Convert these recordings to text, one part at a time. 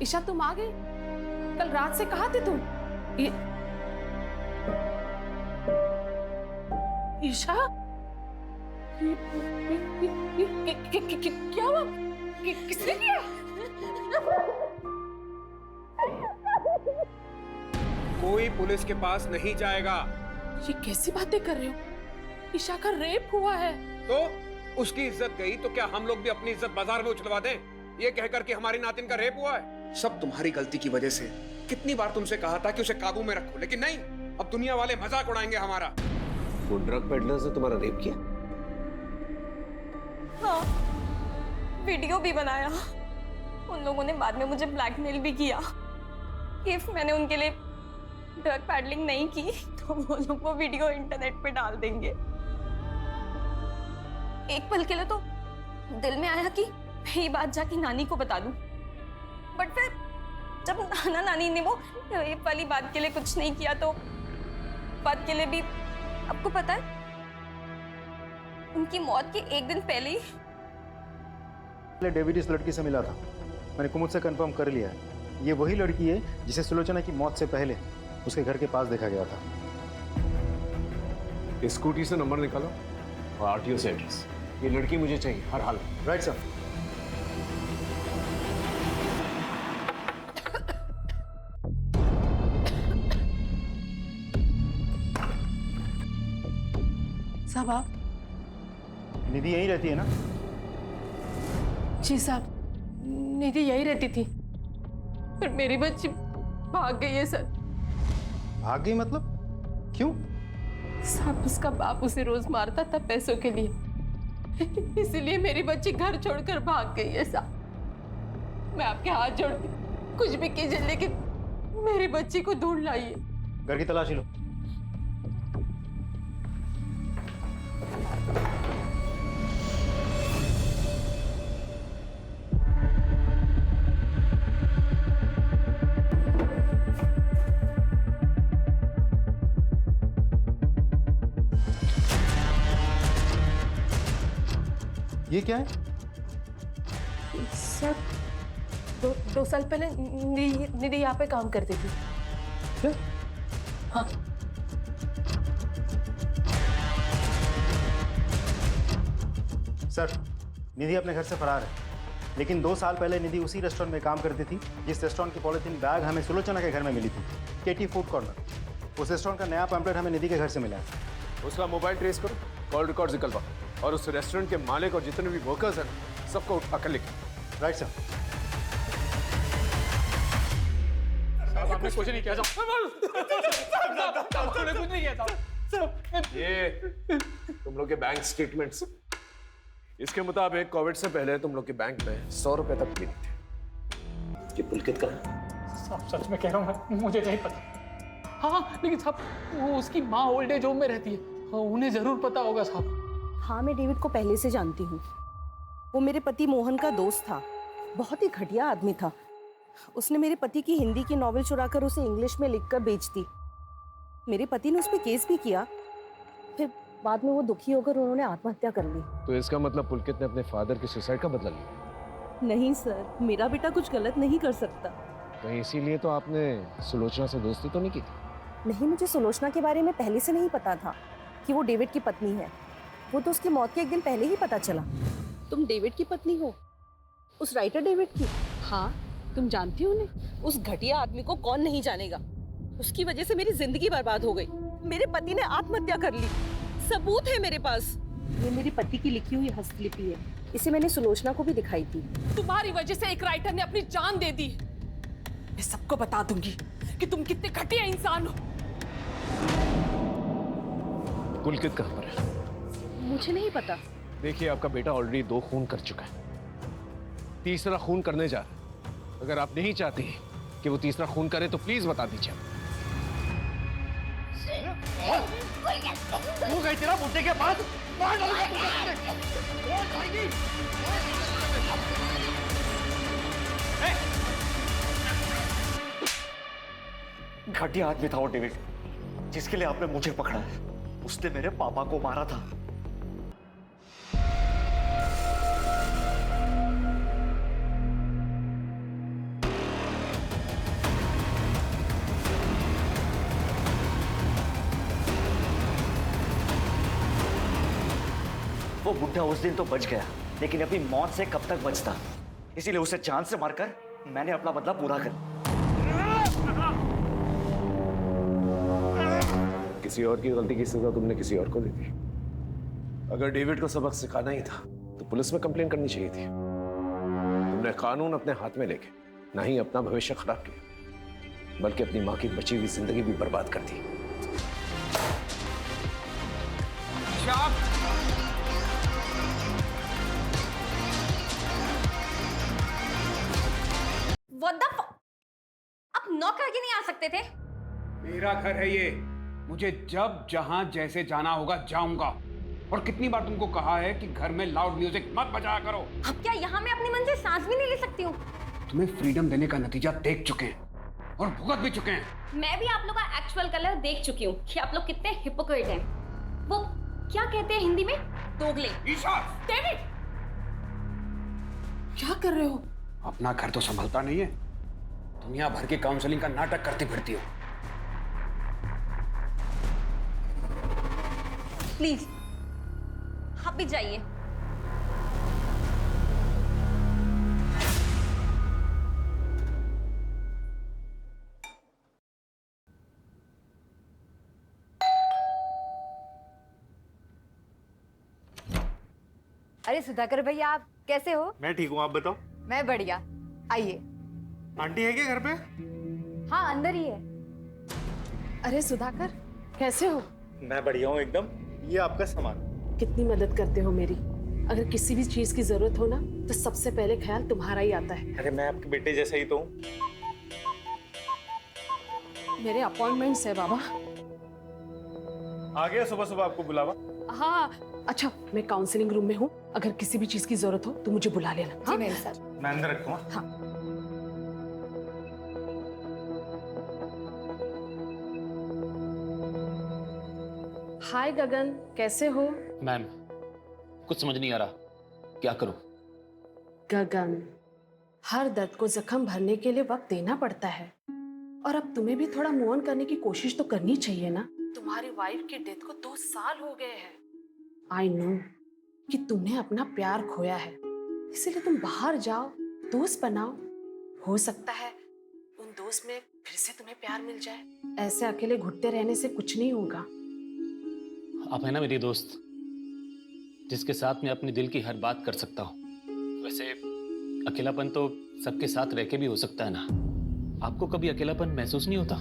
ईशा तुम आ गई? कल रात से कहाँ थे तुम? ईशा, क्या हुआ? किसने किया? कोई पुलिस के पास नहीं जाएगा। ये कैसी बातें कर रहे हो? ईशा का रेप हुआ है। तो उसकी इज्जत गई तो क्या हम लोग भी अपनी इज्जत बाजार में उछलवा दें, ये कहकर कि हमारी नातिन का रेप हुआ है? सब तुम्हारी गलती की वजह से। कितनी बार तुमसे कहा था कि उसे काबू में रखो, लेकिन नहीं, अब दुनिया वाले मजाक उड़ाएंगे हमारा। वो ड्रग पेडलर से तुम्हारा रेप किया? हाँ, वीडियो भी बनाया। उन लोगों ने बाद में मुझे ब्लैकमेल भी किया। इफ मैंने उनके लिए ड्रग पैडलिंग नहीं की तो वो लोग वो वीडियो इंटरनेट पे डाल देंगे। एक पल के लिए तो दिल में आया कि ये बात जाके नानी को बता दूं, बट फिर जब नाना नानी ने वो रेप वाली बात के लिए कुछ नहीं किया तो बात के लिए भी आपको पता है उनकी मौत के एक दिन पहले ही डेविड इस लड़की से मिला था। मैंने कुमुद से कंफर्म कर लिया है, ये वही लड़की है जिसे सुलोचना की मौत से पहले उसके घर के पास देखा गया था। स्कूटी से नंबर निकालो और आरटीओ से एड्रेस। ये लड़की मुझे चाहिए हर हाल में। Right sir. साहब आप? निधि यहीं रहती है ना? जी साहब, निधि यही रहती थी, पर मेरी बच्ची भाग गई है सर। भाग गई मतलब? क्यों? साहब उसका बाप उसे रोज मारता था पैसों के लिए, इसीलिए मेरी बच्ची घर छोड़कर भाग गई है साहब। मैं आपके हाथ जोड़ती, कुछ भी कीजिए लेकिन मेरी बच्ची को ढूंढ लाइए। घर की तलाशी लो। ये क्या है? सर दो साल पहले निधि यहाँ पे काम करती थी। क्या? हाँ। सर, निधि अपने घर से फरार है, लेकिन 2 साल पहले निधि उसी रेस्टोरेंट में काम करती थी जिस रेस्टोरेंट की पॉलिथीन बैग हमें सुलोचना के घर में मिली थी, केटी फूड कॉर्नर। उस रेस्टोरेंट का नया पैम्पलेट हमें निधि के घर से मिला है। उसका मोबाइल ट्रेस करो, कॉल रिकॉर्ड निकलवा और उस रेस्टोरेंट के मालिक और जितने भी वर्कर्स हैं सबको उठाकर लिखो। Right sir. आपने कुछ नहीं किया साहब। आपने कुछ नहीं किया साहब। ये तुम लोग के बैंक स्टेटमेंट्स, इसके मुताबिक कोविड से पहले तुम लोग के बैंक में 100 रुपए तक भी नहीं थे। ये पुलकित का है? साहब सच में कह रहा हूँ, मुझे नहीं पता। हाँ लेकिन साहब वो उसकी माँ ओल्ड एज होम में रहती है, उन्हें जरूर पता होगा साहब। हाँ, मैं डेविड को पहले से जानती हूँ। वो मेरे पति मोहन का दोस्त था, बहुत ही घटिया आदमी था। उसने मेरे पति की हिंदी की नॉवेल चुराकर उसे इंग्लिश में लिखकर बेच दी। मेरे पति ने उस पर केस भी किया, फिर बाद में वो दुखी होकर उन्होंने आत्महत्या कर ली। तो इसका मतलब पुलकित ने अपने फादर की सुसाइड का बदला लिया? नहीं सर, मेरा बेटा कुछ गलत नहीं कर सकता। कहीं इसीलिए तो आपने सुलोचना से दोस्ती तो नहीं की थी? नहीं, मुझे सुलोचना के बारे में पहले से नहीं पता था कि वो डेविड की पत्नी है। वो तो उसकी मौत के एक दिन पहले ही पता चला। तुम डेविड की पत्नी हो? उस राइटर डेविड की? हाँ, तुम जानती हो उन्हें? उस घटिया आदमी को कौन नहीं जानेगा। उसकी वजह से मेरी जिंदगी बर्बाद हो गई। मेरे पति ने आत्महत्या कर ली, सबूत है मेरे पास। ये मेरे पति की लिखी हुई हस्तलिपि है, इसे मैंने सुलोचना को भी दिखाई थी। तुम्हारी वजह से एक राइटर ने अपनी जान दे दी। मैं सबको बता दूंगी कि तुम कितने घटिया इंसान हो। पुलकित कहाँ पर है? मुझे नहीं पता। देखिए आपका बेटा ऑलरेडी 2 खून कर चुका है, तीसरा खून करने जा रहा है। अगर आप नहीं चाहते कि वो तीसरा खून करे तो प्लीज बता दीजिए। वो गई तेरा बुड्ढे के पास, मार डालूंगा तुझे। वो जाएगी। घटिया आदमी था वो डेविड, जिसके लिए आपने मुझे पकड़ा है। उसने मेरे पापा को मारा था। वो बुढ़ा उस दिन तो बच गया, लेकिन अपनी मौत से कब तक बचता? इसीलिए उसे जान से मारकर मैंने अपना बदला पूरा कर। किसी और की गलती की सजा तुमने किसी और को दे दी। अगर डेविड को सबक सिखाना ही था तो पुलिस में कंप्लेन करनी चाहिए थी। तुमने कानून अपने हाथ में लेके ना ही अपना भविष्य खराब किया, बल्कि अपनी मां की बची हुई जिंदगी भी बर्बाद कर दी। What the fuck? आप नॉक करके नहीं आ सकते थे? मेरा घर है ये, मुझे जब जहां जैसे जाना होगा जाऊंगा। और कितनी बार तुमको कहा है कि घर में लाउड म्यूजिक मत बजाया करो। अब क्या यहाँ मैं अपनी मन से सांस भी नहीं ले सकती हूँ? तुम्हें फ्रीडम देने का नतीजा देख चुके हैं और भुगत भी चुके हैं। मैं भी आप लोग का एक्चुअल कलर देख चुकी हूँ कि आप लोग कितने हिपोक्रेट हैं। वो क्या कहते हैं हिंदी में? दोगले। ईशा! डेविड! क्या कर रहे हो? अपना घर तो संभलता नहीं है, दुनिया भर के काउंसलिंग का नाटक करती फिरती हो। प्लीज आप भी जाइए। अरे सुधाकर भैया, आप कैसे हो? मैं ठीक हूँ, आप बताओ। मैं बढ़िया। आइए। आंटी है क्या घर पे? हाँ, अंदर ही है। अरे सुधाकर, कैसे हो? मैं बढ़िया हूँ एकदम। ये आपका सामान। कितनी मदद करते हो मेरी। अगर किसी भी चीज की जरूरत हो ना तो सबसे पहले ख्याल तुम्हारा ही आता है। अरे मैं आपके बेटे जैसा ही तो हूँ। मेरे अपॉइंटमेंट्स है बाबा। आ गया सुबह सुबह आपको बुलावा। हाँ अच्छा, मैं काउंसलिंग रूम में हूँ, अगर किसी भी चीज की जरूरत हो तो मुझे बुला लेना। जी हाँ? मेरे साथ। मैं अंदर रखूँ। हाँ। हाय गगन, कैसे हो? मैम, कुछ समझ नहीं आ रहा, क्या करूं? गगन, हर दर्द को जख्म भरने के लिए वक्त देना पड़ता है, और अब तुम्हें भी थोड़ा मूव ऑन करने की कोशिश तो करनी चाहिए ना। तुम्हारी वाइफ की डेथ को 2 साल हो गए हैं। आई नो कि तुमने अपना प्यार खोया है, इसीलिए तुम बाहर जाओ, दोस्त बनाओ। हो सकता है उन दोस्त में फिर से तुम्हें प्यार मिल जाए। ऐसे अकेले घुटते रहने से कुछ नहीं होगा। आप है ना मेरी दोस्त, जिसके साथ मैं अपने दिल की हर बात कर सकता हूँ। वैसे अकेलापन तो सबके साथ रह के भी हो सकता है ना। आपको कभी अकेलापन महसूस नहीं होता?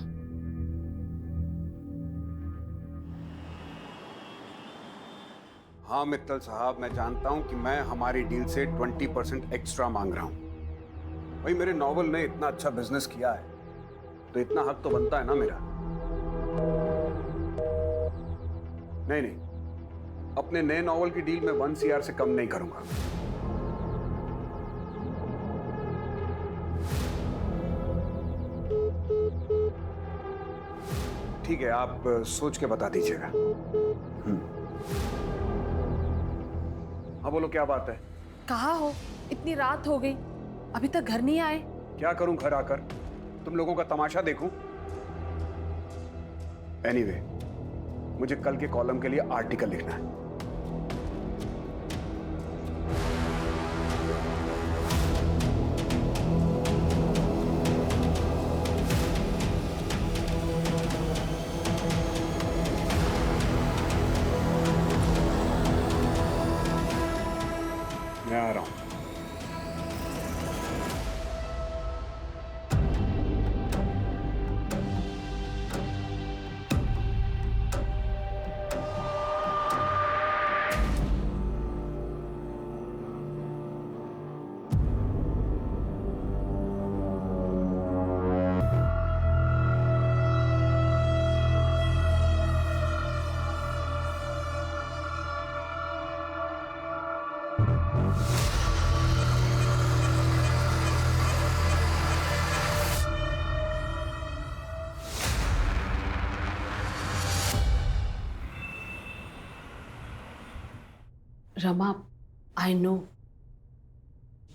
हाँ मित्तल साहब, मैं जानता हूं कि मैं हमारी डील से 20% एक्स्ट्रा मांग रहा हूं। भाई मेरे नॉवल ने इतना अच्छा बिजनेस किया है तो इतना हक तो बनता है ना मेरा। नहीं, अपने नए नॉवल की डील में 1 CR से कम नहीं करूंगा। ठीक है, आप सोच के बता दीजिएगा। हाँ बोलो, क्या बात है? कहाँ हो? इतनी रात हो गई, अभी तक घर नहीं आए। क्या करूं घर आकर? तुम लोगों का तमाशा देखूं? एनीवे, मुझे कल के कॉलम के लिए आर्टिकल लिखना है। मैं आ रहा हूं। रमा, आई नो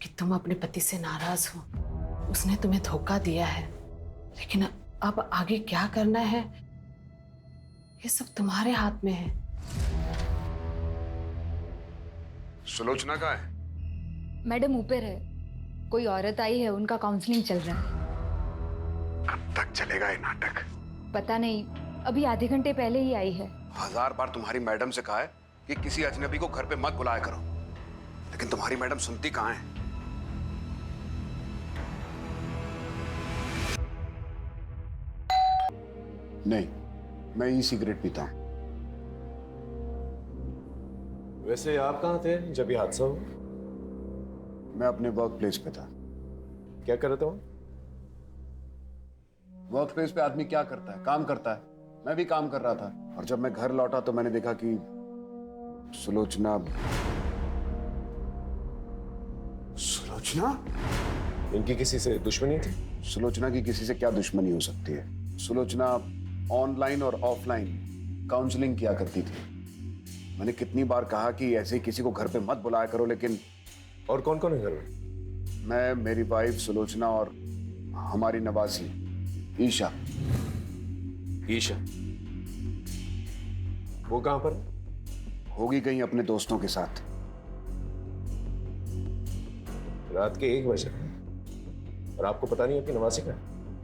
कि तुम अपने पति से नाराज हो, उसने तुम्हें धोखा दिया है, लेकिन अब आगे क्या करना है ये सब तुम्हारे हाथ में है। सुलोचना कहाँ है? मैडम ऊपर है, कोई औरत आई है, उनका काउंसलिंग चल रहा है। कब तक चलेगा ये नाटक? पता नहीं, अभी आधे घंटे पहले ही आई है। 1000 बार तुम्हारी मैडम से कहा है कि किसी अजनबी को घर पे मत बुलाया करो, लेकिन तुम्हारी मैडम सुनती कहाँ है? नहीं, मैं ई सिगरेट पीता हूँ। वैसे आप कहाँ थे जब ये हादसा हुआ? मैं अपने वर्क प्लेस पे था। क्या कर रहे थे वहाँ? वर्क प्लेस पे आदमी क्या करता है? काम करता है। मैं भी काम कर रहा था, और जब मैं घर लौटा तो मैंने देखा कि सुलोचना इनकी किसी से दुश्मनी थी? सुलोचना की किसी से क्या दुश्मनी हो सकती है? सुलोचना ऑनलाइन और ऑफलाइन काउंसलिंग किया करती थी। मैंने कितनी बार कहा कि ऐसे ही किसी को घर पे मत बुलाया करो, लेकिन और कौन कौन है घर में? मैं, मेरी वाइफ सुलोचना और हमारी नवासी ईशा। ईशा वो कहां पर? होगी कहीं अपने दोस्तों के साथ। रात के 1 बजे और आपको पता नहीं आपकी नवासी का?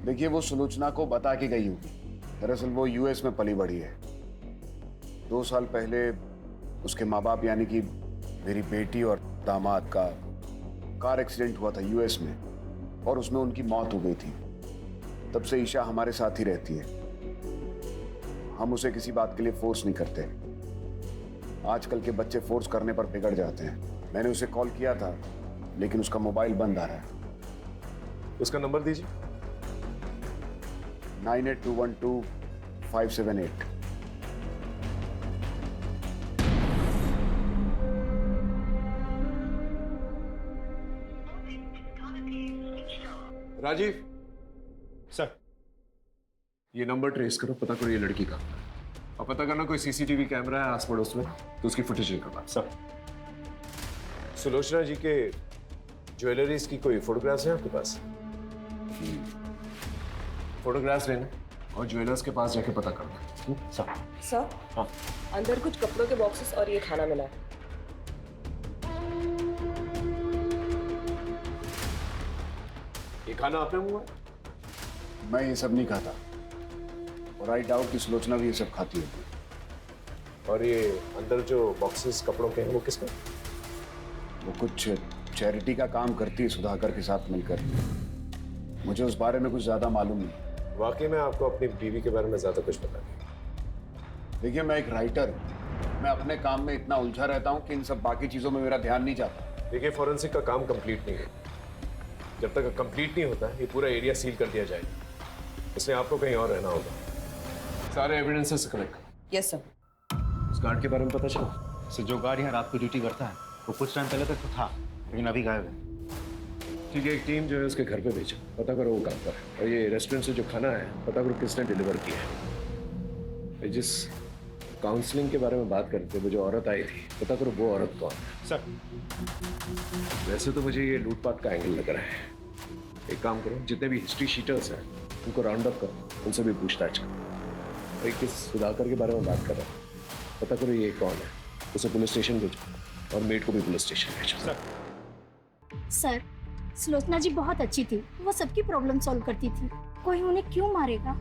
देखिए, वो सुलोचना को बता के गई होगी। दरअसल वो यूएस में पली बढ़ी है। 2 साल पहले उसके माँ बाप यानी कि मेरी बेटी और दामाद का कार एक्सीडेंट हुआ था यूएस में, और उसमें उनकी मौत हो गई थी। तब से ईशा हमारे साथ ही रहती है। हम उसे किसी बात के लिए फोर्स नहीं करते। आजकल के बच्चे फोर्स करने पर बिगड़ जाते हैं। मैंने उसे कॉल किया था, लेकिन उसका मोबाइल बंद आ रहा है। उसका नंबर दीजिए। 98212578। राजीव सर, ये नंबर ट्रेस करो, पता करो ये लड़की का, और पता करना कोई सीसीटीवी कैमरा है आस पड़ोस में तो उसकी फुटेज निकालना। सर। सुलोचना जी के ज्वेलरीज की कोई फोटोग्राफ्स हैं आपके पास? फोटोग्राफ्स लेना और ज्वेलर्स के पास जाके पता करना। सर। सर, हाँ। अंदर कुछ कपड़ों के बॉक्सेस और ये खाना मिला है। ये खाना आपने हुआ? मैं ये सब नहीं खाता, और आई डाउट कि सुलोचना भी ये सब खाती होगी। और ये अंदर जो बॉक्सेस कपड़ों के हैं वो किसका? वो कुछ चैरिटी का काम करती है सुधाकर के साथ मिलकर। मुझे उस बारे में कुछ ज्यादा मालूम नहीं। वाकई में आपको अपनी बीवी के बारे में ज्यादा कुछ पता नहीं? देखिए, मैं एक राइटर हूँ। मैं अपने काम में इतना उलझा रहता हूँ कि इन सब बाकी चीजों में मेरा ध्यान नहीं जाता। देखिए, फॉरेंसिक का काम कंप्लीट नहीं है। जब तक कंप्लीट नहीं होता ये पूरा एरिया सील कर दिया जाएगा, इसलिए आपको कहीं और रहना होगा। सारे एविडेंसेस कलेक्ट। Yes sir. उस गार्ड के बारे में पता चला? सर, जो गार्ड यहाँ रात को ड्यूटी करता है वो कुछ टाइम पहले तक तो था, लेकिन अभी गायब है। ठीक है, एक टीम जो है उसके घर पे भेजो, पता करो वो कहाँ पर है। और ये रेस्टोरेंट से जो खाना है पता करो किसने डिलीवर किया है। जिस काउंसलिंग के बारे में बात करते वो जो औरत आई थी, पता करो वो औरत कौन है। सर। वैसे तो मुझे ये लूटपाट का एंगल लग रहा है। एक काम करो, जितने भी हिस्ट्री शीटर्स हैं उनको राउंड अप करो, उनसे भी पूछताछ करो। एक किस सुधाकर के बारे में बात कर रहा हूँ, पता करो ये कौन है, उसे पुलिस स्टेशन भेजो और मेड को भी पुलिस स्टेशन भेजो। सर, सुलोचना जी बहुत अच्छी थी, वो सबकी प्रॉब्लम सॉल्व करती थी। कोई उन्हें क्यों मारेगा?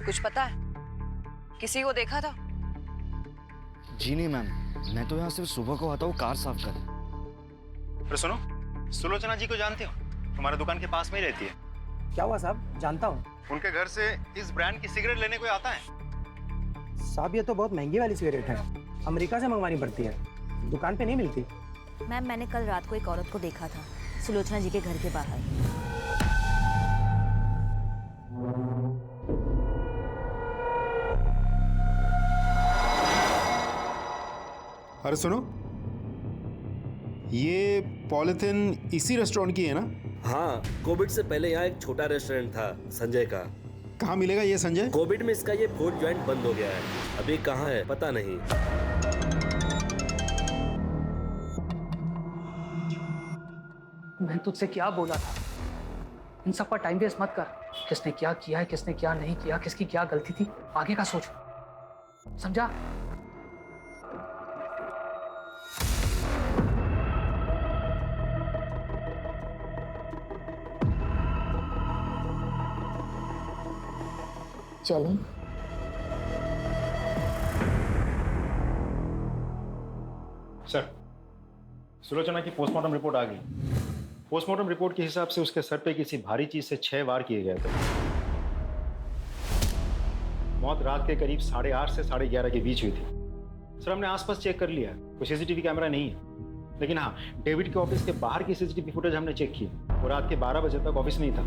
कुछ पता है? किसी को देखा था? जी नहीं मैम, मैं तो यहाँ सिर्फ सुबह को आता हूँ कार साफ कर। अरे सुनो, सुलोचना जी को जानते हो? तुम्हारे दुकान के पास में ही रहती है। क्या हुआ साहब? जानता हूँ। उनके घर से इस ब्रांड की सिगरेट लेने कोई आता है? साहब, ये तो बहुत महंगी वाली सिगरेट है, अमेरिका से मंगवानी पड़ती है, दुकान पे नहीं मिलती। मैम, मैंने कल रात को एक औरत को देखा था सुलोचना जी के घर के बाहर। अरे सुनो, ये पॉलिथिन इसी रेस्टोरेंट की है ना? हाँ, कोविड से पहले यहाँ एक छोटा रेस्टोरेंट था संजय का। कहाँ मिलेगा ये संजय? कोविड में इसका ये फूड जॉइंट बंद हो गया है, अभी कहाँ है पता नहीं। मैं तुझसे क्या बोला था? इन सब पर टाइम वेस्ट मत कर। किसने क्या किया है, किसने क्या नहीं किया, किसकी क्या गलती थी, आगे का सोच, समझा? चलें? सर, सुलोचना की पोस्टमार्टम रिपोर्ट आ गई। पोस्टमार्टम रिपोर्ट के हिसाब से उसके सर पे किसी भारी चीज से 6 वार किए गए थे। मौत रात के करीब 8:30 से 11:30 के बीच हुई थी। सर, हमने आसपास चेक कर लिया, कोई सीसीटीवी कैमरा नहीं है, लेकिन हाँ, डेविड के ऑफिस के बाहर की सीसीटीवी फुटेज हमने चेक की। वो रात के 12 बजे तक ऑफिस नहीं था।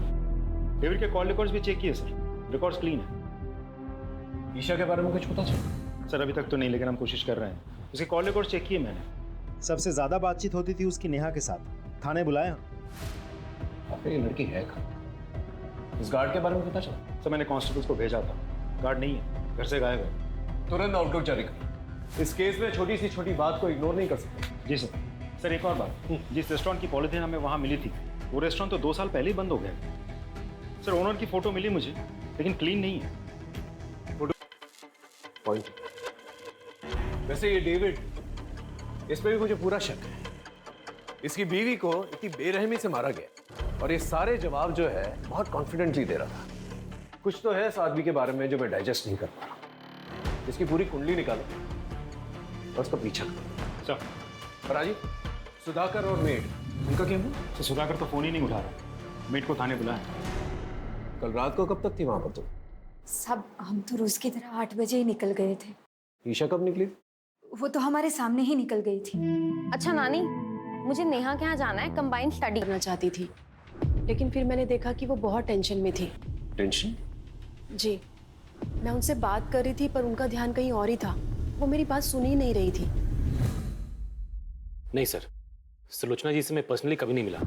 डेविड के कॉल रिकॉर्ड्स भी चेक किए सर, रिकॉर्ड्स क्लीन है। ईशा के बारे में कुछ पता चला? सर, अभी तक तो नहीं, लेकिन हम कोशिश कर रहे हैं। उसके कॉल रिकॉर्ड्स चेक किए मैंने। सबसे ज्यादा बातचीत होती थी उसकी नेहा के साथ। थाने बुलाया। ये लड़की है कहाँ? इस गार्ड के बारे में पता चला? सर, मैंने कांस्टेबल्स को भेजा था, गार्ड नहीं है, घर से गायब है। तुरंत आउटलुक जारी कर। इस केस में छोटी सी छोटी बात को इग्नोर नहीं कर सकते। जी सर। सर, एक और बात, जिस रेस्टोरेंट की पॉलिथीन हमें वहाँ मिली थी, वो रेस्टोरेंट तो 2 साल पहले ही बंद हो गया। सर, ओनर की फोटो मिली मुझे, लेकिन क्लीन नहीं है फोटो। पॉइंट। वैसे ये डेविड, इसमें भी मुझे पूरा शक है। इसकी बीवी को इतनी बेरहमी से मारा गया और ये सारे जवाब जो है बहुत कॉन्फिडेंटली दे रहा था। कुछ तो है इस आदमी के बारे में जो मैं डाइजेस्ट नहीं कर पा रहा। इसकी पूरी कुंडली निकालो और उसका पीछा करो। सर, राजी, सुधाकर और मेड, उनका क्या हुआ? तो सुधाकर तो फोन ही नहीं उठा रहा। मेड को थाने बुलाया। कल रात को कब तक थी वहां पर तुम? सब हम तो रोज की तरह 8 बजे ही निकल गए थे। ईशा कब निकली? वो तो हमारे सामने ही निकल गई थी। अच्छा नानी, मुझे नेहा के यहाँ जाना है, कंबाइंड स्टडी करना चाहती थी, लेकिन फिर मैंने देखा कि वो बहुत टेंशन में थी। टेंशन? जी, मैं उनसे बात कर रही थी पर उनका ध्यान कहीं और ही था। वो मेरी बात सुन ही नहीं रही थी। नहीं सर, सुलोचना जी से मैं पर्सनली कभी नहीं मिला।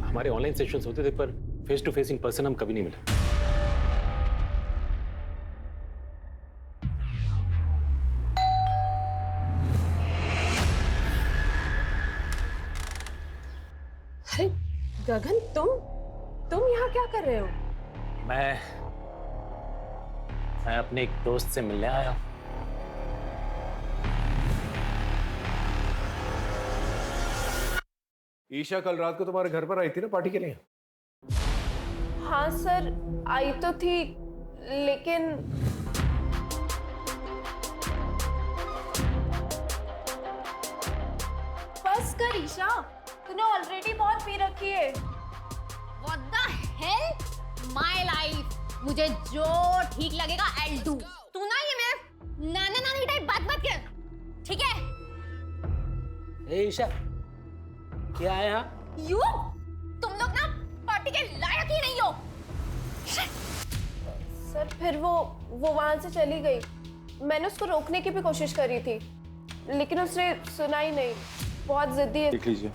हमारे ऑनलाइन सेशंस होते थे पर face to face in person हम कभी नहीं मिले। अरे गगन, तुम यहाँ क्या कर रहे हो? मैं अपने एक दोस्त से मिलने आया हूँ। ईशा कल रात को तुम्हारे घर पर आई थी ना पार्टी के लिए? हाँ सर, आई तो थी, लेकिन बस कर ईशा, तूने ऑलरेडी बहुत पी रखी है। What the hell? My life. मुझे जो ठीक लगेगा I'll do. तू ना ये मेरे नाना नानी टाइप बात मत कर, ठीक है? ए ईशा, क्या है यहाँ? You? तुम लोग ना पार्टी के लायक ही नहीं हो। सर, फिर वो वहां से चली गई। मैंने उसको रोकने की भी कोशिश करी थी, लेकिन उसने सुना ही नहीं। बहुत जिद्दी है। देख लीजिए।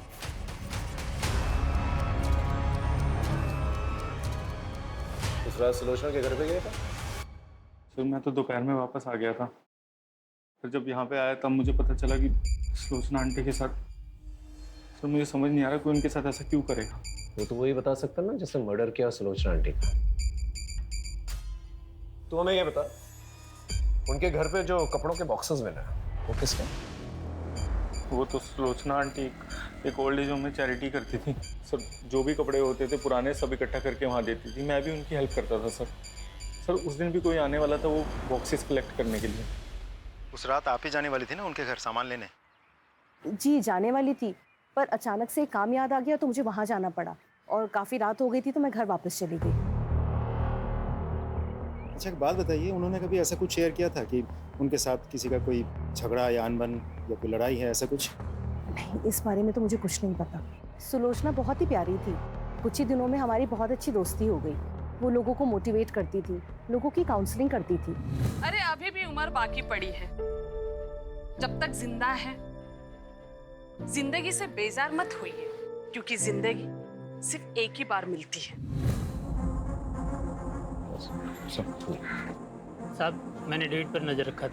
उस रात सुलोचना के घर पे गया था? सर, मैं तो दोपहर में वापस आ गया था। फिर जब यहाँ पे आया तब मुझे पता चला कि सुलोचना आंटी के साथ। सर, मुझे समझ नहीं आ रहा कोई उनके साथ ऐसा क्यों करेगा। वो तो वही बता सकता ना जिसने मर्डर किया सुलोचना आंटी का। तू हमें ये बता, उनके घर पे जो कपड़ों के बॉक्सेस मिले वो किसके? वो तो सुलोचना आंटी एक ओल्ड एज होम में चैरिटी करती थी सर। जो भी कपड़े होते थे पुराने सब इकट्ठा करके वहाँ देती थी। मैं भी उनकी हेल्प करता था सर। सर, उस दिन भी कोई आने वाला था वो बॉक्सेस कलेक्ट करने के लिए। उस रात आप ही जाने वाली थी ना उनके घर सामान लेने? जी जाने वाली थी, पर अचानक से काम याद आ गया तो मुझे वहां जाना पड़ा और काफी रात हो गई थी तो मैं घर वापस चली गई। अच्छा, एक बात बताइए, उन्होंने कभी ऐसा कुछ शेयर किया था कि उनके साथ किसी का कोई झगड़ा या अनबन या कोई लड़ाई है, ऐसा कुछ? नहीं, इस बारे में तो मुझे कुछ नहीं पता। सुलोचना बहुत ही प्यारी थी। कुछ ही दिनों में हमारी बहुत अच्छी दोस्ती हो गई। वो लोगों को मोटिवेट करती थी, लोगों की काउंसलिंग करती थी। अरे अभी भी उम्र बाकी पड़ी है। जब तक जिंदा है जिंदगी से बेजार मत होइए, क्योंकि जिंदगी सिर्फ एक ही बार मिलती है। साहब, मैंने डेट पर नजर रखा था।